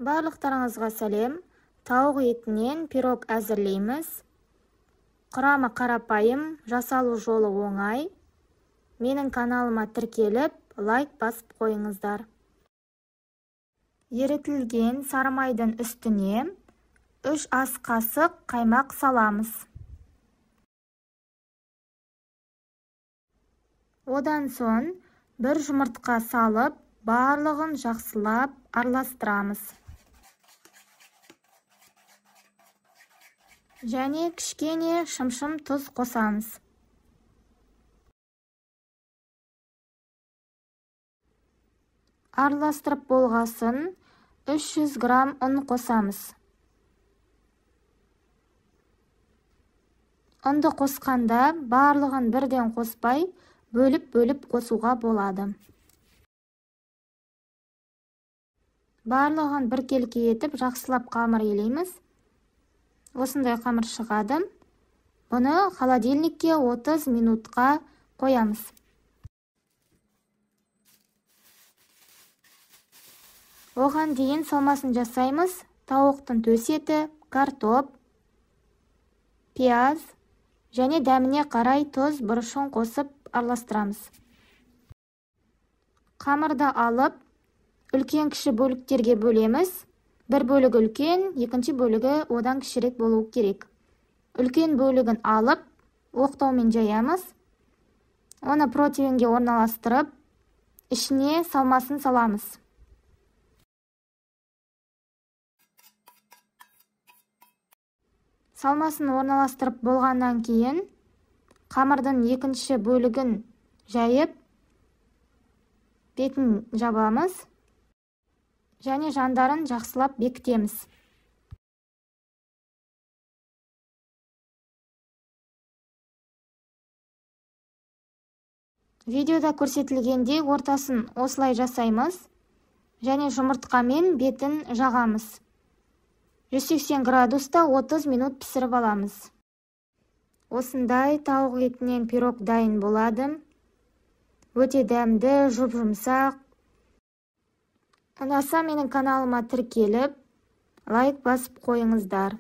Барлықтарыңызға сәлем. Тауық етінен пирог әзірлейміз. Құрамы қарапайым, жасалу жолы оңай. Менің каналыма тіркеліп, лайк басып қойыңыздар. Ерітілген сары майдың үстіне 3 ас қасық қаймақ саламыз. Одан соң 1 жұмыртқа салып, барлығын жақсылап араластырамыз. Және кішкене шымшым тұз қосамыз. Араластырып болғасын 300 грамм ұн қосамыз. Ұнды қосқанда барлығын бірден қоспай, бөліп қосуға болады. Барлығын біркелкі етіп, жақсылап қамыр елейміз. Осындай қамыр шығады. Бұны холодильникке 30 минутқа қоямыз. Оған дейін салмасын жасаймыз. Тауықтың төс еті, картоп, пияз және дәміне қарай тұз, бұрышын қосып араластырамыз. Қамырды алып, үлкен-кіші бөліктерге бөлеміз. Бір бөлігі үлкен, екінші бөлігі одан кішірек болуы керек. Үлкен бөлігін алып, оқтаумен жаямыз. Оны противенге орналастырып, ішіне салмасын саламыз. Салмасын орналастырып болғаннан кейін, қамырдың екінші бөлігін жайып, бетін жабамыз. Және жандарын жақсылап бекітеміз. Видеода көрсетілгендей ортасын осылай жасаймыз. Және жұмыртқамен бетін жағамыз. 180 градуста 30 минут пісіріп аламыз. Осындай тауық етінен пирог дайын болады. Өте дәмді, жұп-жұмсақ. Ұнаса менің каналыма тіркеліп, лайк басып қойыңыздар.